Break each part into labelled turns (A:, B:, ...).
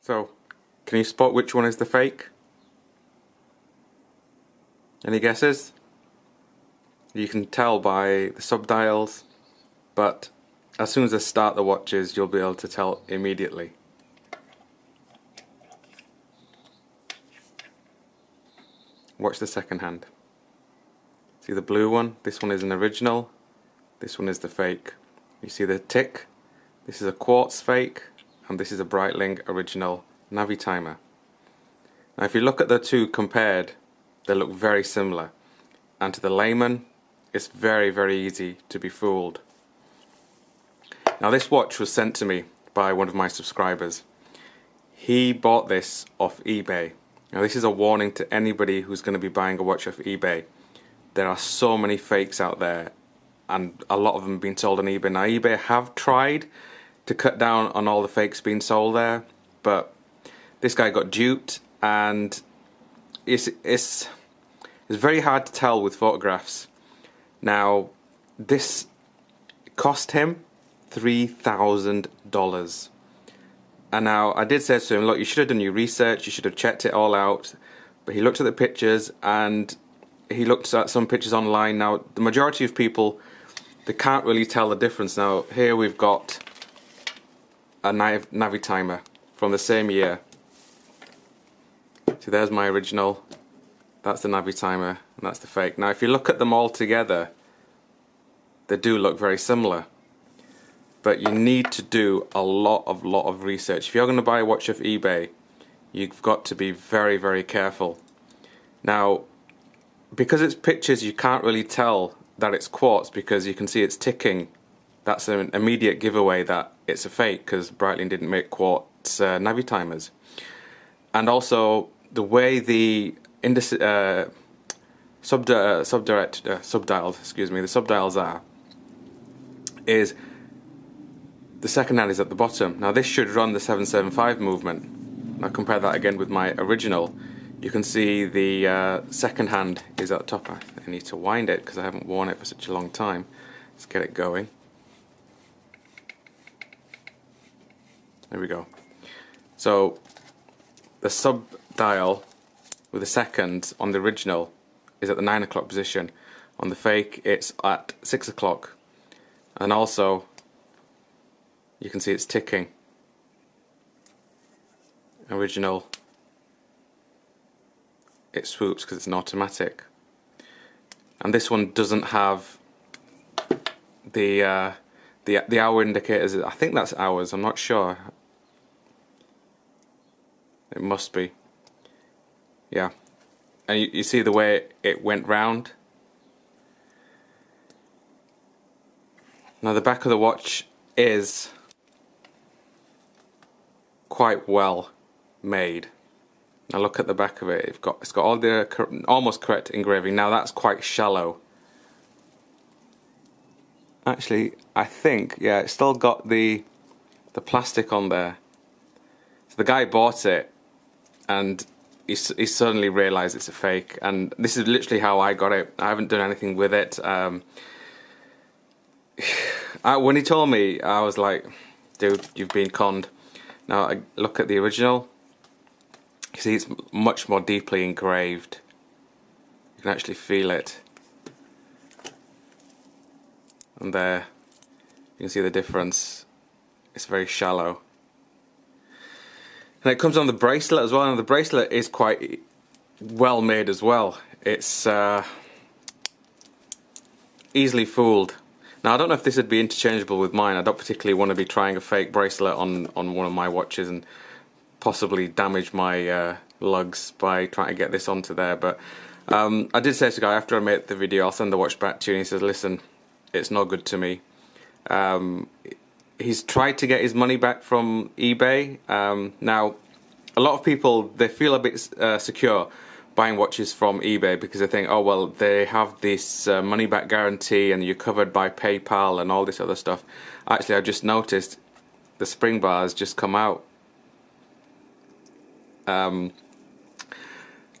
A: So, can you spot which one is the fake? Any guesses? You can tell by the subdials, but as soon as I start the watches, you'll be able to tell immediately. Watch the second hand. See the blue one? This one is an original. This one is the fake. You see the tick? This is a quartz fake, and this is a Breitling original Navi timer. Now if you look at the two compared, they look very similar, and to the layman it's very easy to be fooled. Now this watch was sent to me by one of my subscribers. He bought this off eBay. Now this is a warning to anybody who's going to be buying a watch off eBay. There are so many fakes out there, and a lot of them being sold on eBay. Now eBay have tried to cut down on all the fakes being sold there, but this guy got duped, and it's very hard to tell with photographs. Now this cost him $3,000. And now I did say to him, look, you should have done your research, you should have checked it all out. But he looked at the pictures, and he looked at some pictures online. Now the majority of people, they can't really tell the difference. Now here we've got a Navi timer from the same year. So there's my original, that's the Navi timer, and that's the fake. Now if you look at them all together, they do look very similar. But you need to do a lot of research. If you're going to buy a watch off eBay, you've got to be very careful. Now, because it's pictures, you can't really tell that it's quartz because you can see it's ticking. That's an immediate giveaway that it's a fake, because Breitling didn't make quartz Navi timers. And also, the way the subdials are, is the second hand is at the bottom. Now this should run the 775 movement. Now compare that again with my original. You can see the second hand is at the top. I need to wind it because I haven't worn it for such a long time. Let's get it going. There we go. So the sub dial with the second on the original is at the 9 o'clock position. On the fake it's at 6 o'clock. And also you can see it's ticking. Original, it swoops because it's an automatic. And this one doesn't have the hour indicators. I think that's hours, I'm not sure. It must be. Yeah. And you see the way it went round. Now the back of the watch is quite well made. Now look at the back of it. It's got all the almost correct engraving. Now that's quite shallow. Actually, I think, yeah, it's still got the plastic on there. So the guy bought it, and he suddenly realised it's a fake. And this is literally how I got it. I haven't done anything with it. When he told me, I was like, dude, you've been conned. Now I look at the original. You see it's much more deeply engraved. You can actually feel it. And there, you can see the difference. It's very shallow. And it comes on the bracelet as well, and the bracelet is quite well made as well. It's easily fooled. Now I don't know if this would be interchangeable with mine. I don't particularly want to be trying a fake bracelet on one of my watches and possibly damage my lugs by trying to get this onto there. But I did say to the guy after I made the video, I'll send the watch back to you, and he says, listen, it's no good to me. He's tried to get his money back from eBay. Now a lot of people, they feel a bit secure buying watches from eBay because they think, oh well, they have this money back guarantee and you're covered by PayPal and all this other stuff. Actually, I've just noticed the spring bars just come out.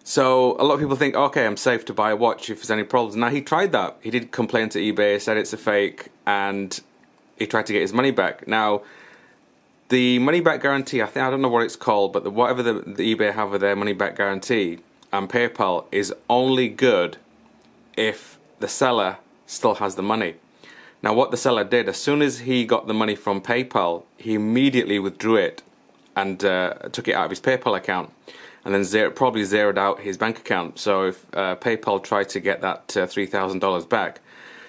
A: So a lot of people think, okay, I'm safe to buy a watch if there's any problems. Now he tried that. He did complain to eBay, said it's a fake, and he tried to get his money back. Now the money back guarantee, I don't know what it's called, but whatever the eBay have with their money back guarantee and PayPal is only good if the seller still has the money. Now what the seller did, as soon as he got the money from PayPal, he immediately withdrew it and took it out of his PayPal account, and then probably zeroed out his bank account. So if PayPal tried to get that $3,000 back,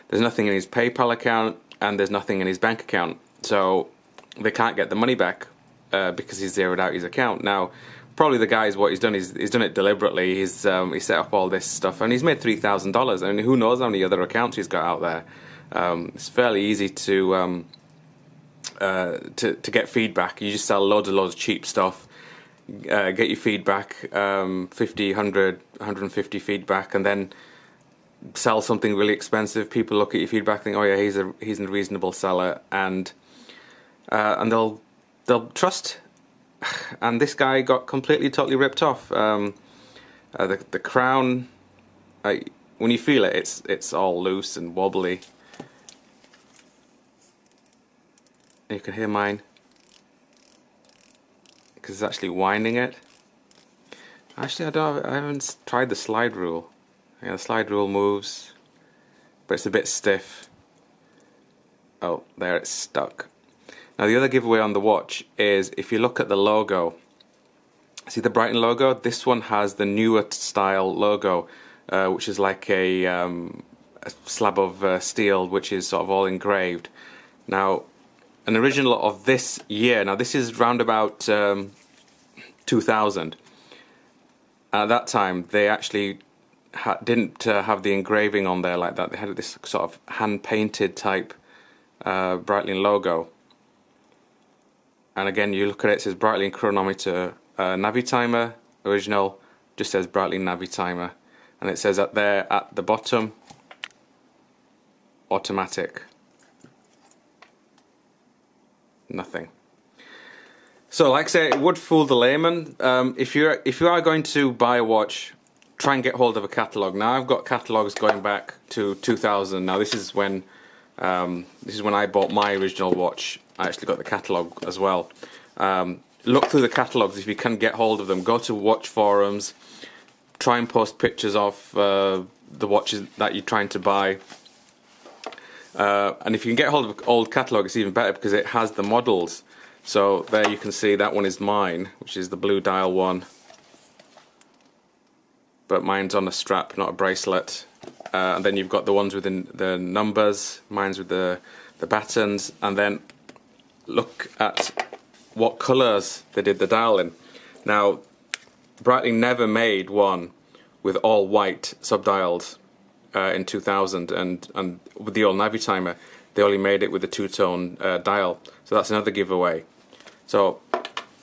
A: there's nothing in his PayPal account and there's nothing in his bank account. So they can't get the money back because he's zeroed out his account. Now, probably the guy, what he's done is he's done it deliberately. He's set up all this stuff and he's made $3,000. I mean, who knows how many other accounts he's got out there. It's fairly easy to get feedback. You just sell loads of cheap stuff, get your feedback, 50, 100, 150 feedback, and then sell something really expensive. People look at your feedback, think, oh yeah, he's a reasonable seller, and they'll trust. And this guy got totally ripped off. The crown, when you feel it, it's all loose and wobbly. You can hear mine because it's actually winding it. Actually, I haven't tried the slide rule. Yeah, the slide rule moves, but it's a bit stiff. Oh, there, it's stuck. Now the other giveaway on the watch is if you look at the logo, see the Brighton logo? This one has the newer style logo, which is like a slab of steel, which is sort of all engraved. Now, an original of this year, now this is round about 2000. At that time, they actually didn't have the engraving on there like that. They had this sort of hand-painted type Breitling logo. And again, you look at it, it says Breitling chronometer, Navi timer, original, just says Breitling Navi timer. And it says up there at the bottom, automatic. Nothing. So, like I say, it would fool the layman. If you are going to buy a watch, try and get hold of a catalogue. Now, I've got catalogues going back to 2000. Now, this is when I bought my original watch. I actually got the catalogue as well. Look through the catalogues if you can get hold of them. Go to watch forums. Try and post pictures of the watches that you're trying to buy. And if you can get hold of an old catalogue, it's even better because it has the models. So there you can see that one is mine, which is the blue dial one. But mine's on a strap, not a bracelet. And then you've got the ones with the numbers, mine's with the buttons. And then look at what colours they did the dial in. Now, Breitling never made one with all white subdials. In 2000, and with the old Navi timer, they only made it with a two-tone dial. So that's another giveaway. So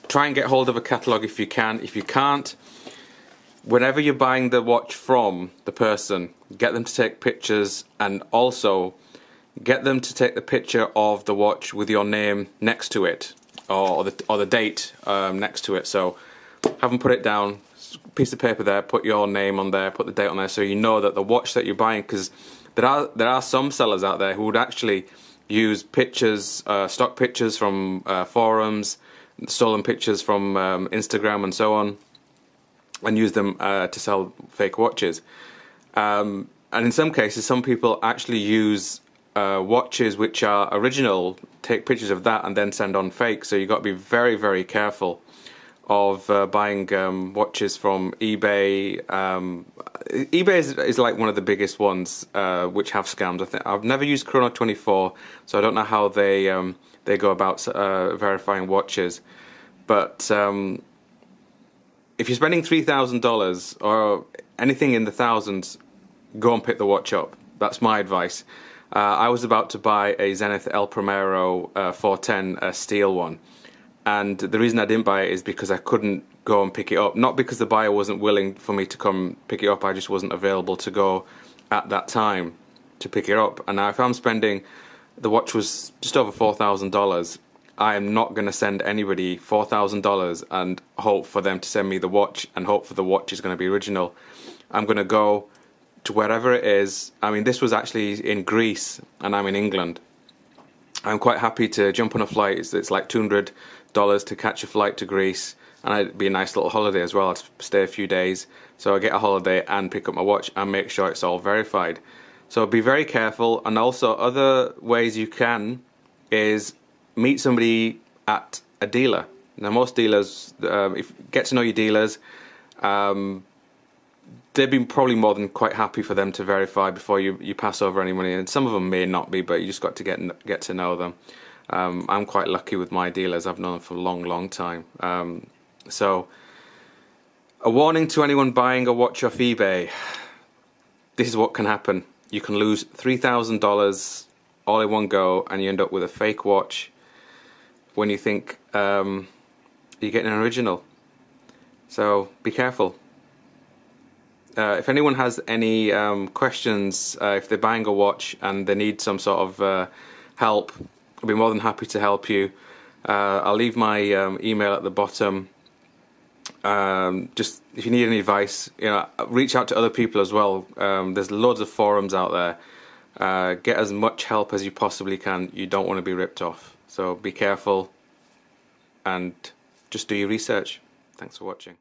A: try and get hold of a catalogue if you can. If you can't, whenever you're buying the watch from the person, get them to take pictures, and also get them to take the picture of the watch with your name next to it, or the date next to it. So have them put it down. Piece of paper there, put your name on there, put the date on there, so you know that the watch that you're buying, because there are some sellers out there who would actually use pictures, stock pictures from forums, stolen pictures from Instagram and so on, and use them to sell fake watches. And in some cases, some people actually use watches which are original, take pictures of that and then send on fake, so you've got to be very, very careful of buying watches from eBay. eBay is like one of the biggest ones which have scams. I've never used Chrono24, so I don't know how they go about verifying watches. But if you're spending $3,000 or anything in the thousands, go and pick the watch up. That's my advice. I was about to buy a Zenith El Primero 410 steel one. And the reason I didn't buy it is because I couldn't go and pick it up. Not because the buyer wasn't willing for me to come pick it up, I just wasn't available to go at that time to pick it up. And now if I'm spending, the watch was just over $4,000, I am not going to send anybody $4,000 and hope for them to send me the watch and hope for the watch is going to be original. I'm going to go to wherever it is. I mean, this was actually in Greece and I'm in England. I'm quite happy to jump on a flight. It's like 200, dollars to catch a flight to Greece, and it'd be a nice little holiday as well. I'd stay a few days, so I get a holiday and pick up my watch and make sure it's all verified. So be very careful. And also, other ways you can is meet somebody at a dealer. Now, most dealers, if get to know your dealers, they'd be probably more than quite happy for them to verify before you pass over any money. And some of them may not be, but you just got to get to know them. I'm quite lucky with my dealers. I've known them for a long time. So, a warning to anyone buying a watch off eBay. This is what can happen. You can lose $3,000 all in one go, and you end up with a fake watch when you think you're getting an original. So be careful. If anyone has any questions, if they're buying a watch and they need some sort of help, I'll be more than happy to help you. I'll leave my email at the bottom. Just if you need any advice, reach out to other people as well. There's loads of forums out there. Get as much help as you possibly can. You don't want to be ripped off. So be careful and just do your research. Thanks for watching.